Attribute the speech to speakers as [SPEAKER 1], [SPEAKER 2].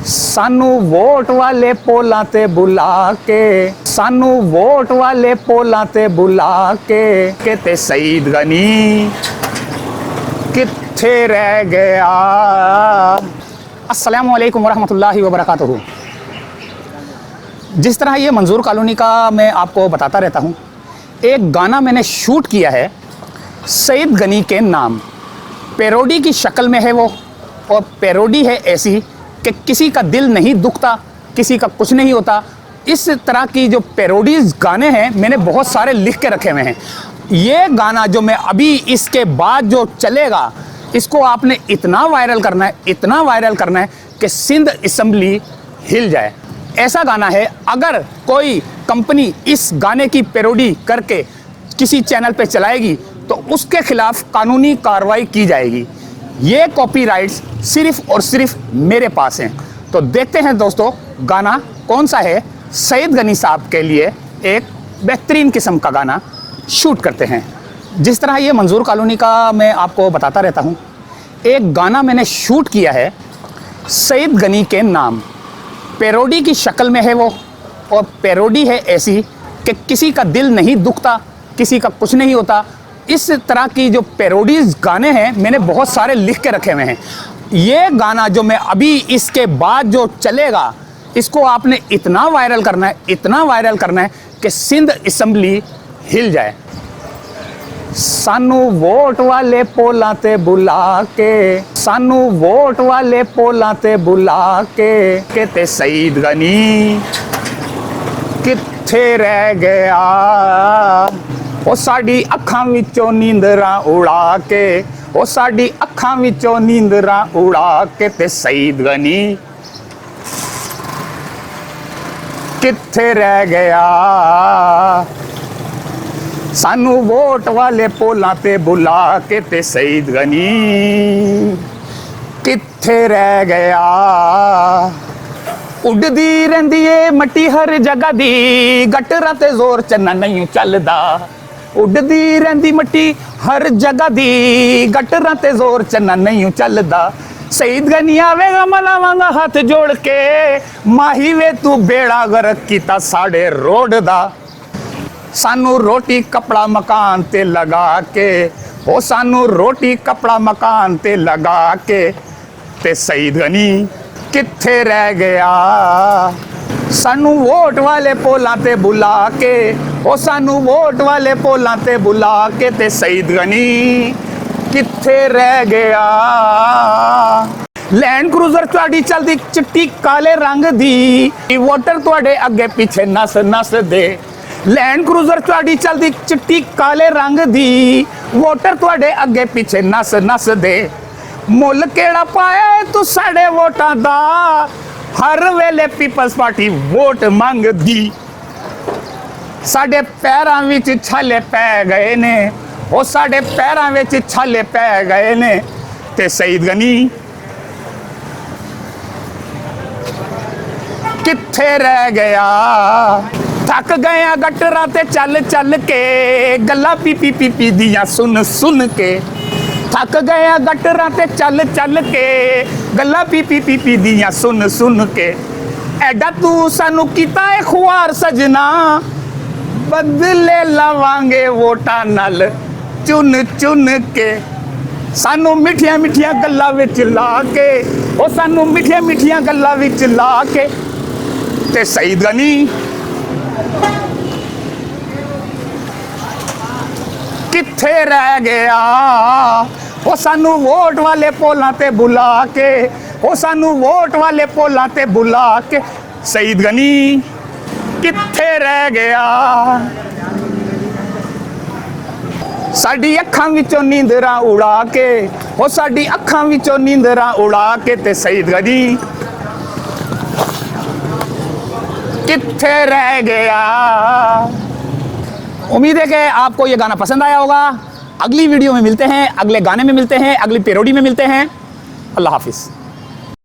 [SPEAKER 1] सानू वोट वाले पोलां ते बुला के, सानू वोट वाले पोलां ते बुला के ते सईद गनी कित्थे रह गया। अस्सलामु अलैकुम वरहमतुल्लाहि वबरकातुहू। जिस तरह ये मंजूर कॉलोनी का मैं आपको बताता रहता हूँ, एक गाना मैंने शूट किया है सईद गनी के नाम। पैरोडी की शक्ल में है वो, और पैरोडी है ऐसी कि किसी का दिल नहीं दुखता, किसी का कुछ नहीं होता। इस तरह की जो पैरोडीज गाने हैं मैंने बहुत सारे लिख के रखे हुए हैं। ये गाना जो मैं अभी इसके बाद जो चलेगा, इसको आपने इतना वायरल करना है, इतना वायरल करना है कि सिंध असेंबली हिल जाए। ऐसा गाना है, अगर कोई कंपनी इस गाने की पैरोडी करके किसी चैनल पे चलाएगी तो उसके खिलाफ कानूनी कार्रवाई की जाएगी। ये कॉपीराइट्स सिर्फ और सिर्फ मेरे पास हैं। तो देखते हैं दोस्तों गाना कौन सा है। सईद गनी साहब के लिए एक बेहतरीन किस्म का गाना शूट करते हैं। जिस तरह ये मंजूर कॉलोनी का मैं आपको बताता रहता हूँ, एक गाना मैंने शूट किया है सईद गनी के नाम। पैरोडी की शक्ल में है वो, और पैरोडी है ऐसी कि किसी का दिल नहीं दुखता, किसी का कुछ नहीं होता। इस तरह की जो पैरोडीज गाने हैं मैंने बहुत सारे लिख के रखे हुए हैं। ये गाना जो मैं अभी इसके बाद जो चलेगा, इसको आपने इतना वायरल करना है, इतना वायरल करना है कि सिंध असेंबली हिल जाए। सानू वोट वाले पोलां ते बुला के, सानू वोट वाले पोलां ते बुला के ते सईद गनी कित्थे रह गया। ਉਹ ਸਾਡੀ ਅੱਖਾਂ ਵਿੱਚੋਂ ਨੀਂਦਰਾਂ ਉਡਾ ਕੇ, ਉਹ ਸਾਡੀ ਅੱਖਾਂ ਵਿੱਚੋਂ ਨੀਂਦਰਾਂ ਉਡਾ ਕੇ ਤੇ ਸਈਦ ਗਨੀ ਕਿੱਥੇ ਰਹਿ ਗਿਆ। ਸਾਨੂੰ ਵੋਟ ਵਾਲੇ ਪੋਲਾਂ ਤੇ ਬੁਲਾ ਕੇ ਤੇ ਸਈਦ ਗਨੀ ਕਿੱਥੇ ਰਹਿ ਗਿਆ। ਉੱਡਦੀ ਰਹਿੰਦੀ ਏ ਮੱਟੀ ਹਰ ਜਗ੍ਹਾ ਦੀ, ਗਟਰਾਂ ਤੇ ਜ਼ੋਰ ਚੰਨਾ ਨਹੀਂ ਚੱਲਦਾ। ਉੱਡਦੀ ਰਹਿੰਦੀ ਮੱਟੀ ਹਰ ਜਗ੍ਹਾ ਦੀ, ਗਟਰਾਂ ਤੇ ਜ਼ੋਰ ਚੰਨਾ ਨਹੀਂ ਚੱਲਦਾ। ਸਈਦ ਗਨੀ ਆਵੇਗਾ ਮਲਾਵਾਂਗਾ ਹੱਥ ਜੋੜ ਕੇ, ਮਾਹੀ ਵੇ ਤੂੰ ਬੇੜਾ ਗਰਕ ਕੀਤਾ ਸਾਡੇ ਰੋਡ ਦਾ। ਸਾਨੂੰ ਰੋਟੀ ਕਪੜਾ ਮਕਾਨ ਤੇ ਲਗਾ ਕੇ, ਉਹ ਸਾਨੂੰ ਰੋਟੀ ਕਪੜਾ ਮਕਾਨ ਤੇ ਲਗਾ ਕੇ ਤੇ ਸਈਦ ਗਨੀ ਕਿੱਥੇ ਰਹਿ ਗਿਆ। ਸਾਨੂੰ ਵੋਟ ਵਾਲੇ ਪੋਲਾਂ ਤੇ ਬੁਲਾ ਕੇ, ਉਹ ਸਾਨੂੰ ਵੋਟ ਵਾਲੇ ਪੋਲਾਂ ਤੇ ਬੁਲਾ ਕੇ ਤੇ ਸਈਦ ਗਨੀ ਕਿੱਥੇ ਰਹਿ ਗਿਆ। ਲੈਂਡ ਕਰੂਜ਼ਰ ਤੁਹਾਡੀ ਚਲਦੀ ਚਿੱਟੀ ਕਾਲੇ ਰੰਗ ਦੀ, ਵੋਟਰ ਤੁਹਾਡੇ ਅੱਗੇ ਪਿੱਛੇ ਨਸ ਨਸ ਦੇ। ਲੈਂਡ ਕਰੂਜ਼ਰ ਤੁਹਾਡੀ ਚਲਦੀ ਚਿੱਟੀ ਕਾਲੇ ਰੰਗ ਦੀ, ਵੋਟਰ ਤੁਹਾਡੇ ਅੱਗੇ ਪਿੱਛੇ ਨਸ ਨਸ ਦੇ। ਮੁੱਲ ਕਿਹੜਾ ਪਾਇਆ ਤੂੰ ਸਾਡੇ ਵੋਟਾਂ ਦਾ, ਹਰ ਵੇਲੇ ਪੀਪਲਸ ਪਾਰਟੀ ਵੋਟ ਮੰਗਦੀ। ਸਾਡੇ ਪੈਰਾਂ ਵਿੱਚ ਛਾਲੇ ਪੈ ਗਏ ਨੇ, ਉਹ ਸਾਡੇ ਪੈਰਾਂ ਵਿੱਚ ਛਾਲੇ ਪੈ ਗਏ ਨੇ ਤੇ ਸਈਦ ਗਨੀ ਕਿੱਥੇ ਰਹਿ ਗਿਆ। ਥੱਕ ਗਏ ਆ ਗਟਰਾਂ ਤੇ ਚੱਲ ਚੱਲ ਕੇ, ਗੱਲਾਂ ਪੀਪੀ ਪੀਪੀ ਦੀਆਂ ਸੁਣ ਸੁਣ ਕੇ। ਥੱਕ ਗਏ ਆ ਗਟਰਾਂ ਤੇ ਚੱਲ ਚੱਲ ਕੇ, ਗੱਲਾਂ ਪੀਪੀ ਪੀਪੀ ਦੀਆਂ ਸੁਣ ਸੁਣ ਕੇ। ਐਡਾ ਤੂੰ ਸਾਨੂੰ ਕੀਤਾ ਏ ਖੁਆਰ ਸਜਣਾ, ਬਦਲੇ ਲਵਾਂਗੇ ਵੋਟਾਂ ਨਾਲ ਚੁਣ ਚੁਣ ਕੇ। ਸਾਨੂੰ ਮਿੱਠੀਆਂ ਮਿੱਠੀਆਂ ਗੱਲਾਂ ਵਿੱਚ ਲਾ ਕੇ, ਉਹ ਸਾਨੂੰ ਮਿੱਠੀਆਂ ਮਿੱਠੀਆਂ ਗੱਲਾਂ ਵਿੱਚ ਲਾ ਕੇ ਤੇ ਸਈਦ ਗਨੀ ਕਿੱਥੇ ਰਹਿ ਗਿਆ। ਉਹ ਸਾਨੂੰ ਵੋਟ ਵਾਲੇ ਪੋਲਾਂ ਤੇ ਬੁਲਾ ਕੇ, ਉਹ ਸਾਨੂੰ ਵੋਟ ਵਾਲੇ ਪੋਲਾਂ ਤੇ ਬੁਲਾ ਕੇ ਸਈਦ ਗਨੀ ਕਿੱਥੇ ਰਹਿ ਗਿਆ। ਸਾਡੀ ਅੱਖਾਂ ਵਿੱਚੋਂ ਨੀਂਦਰਾਂ ਉਡਾ ਕੇ, ਉਹ ਸਾਡੀ ਅੱਖਾਂ ਵਿੱਚੋਂ ਨੀਂਦਰਾਂ ਉਡਾ ਕੇ ਤੇ ਸਈਦ ਗਨੀ कित्थे रह गया। उम्मीद है कि आपको ये गाना पसंद आया होगा। अगली वीडियो में मिलते हैं, अगले गाने में मिलते हैं, अगली पैरोडी में मिलते हैं। अल्लाह हाफिज़।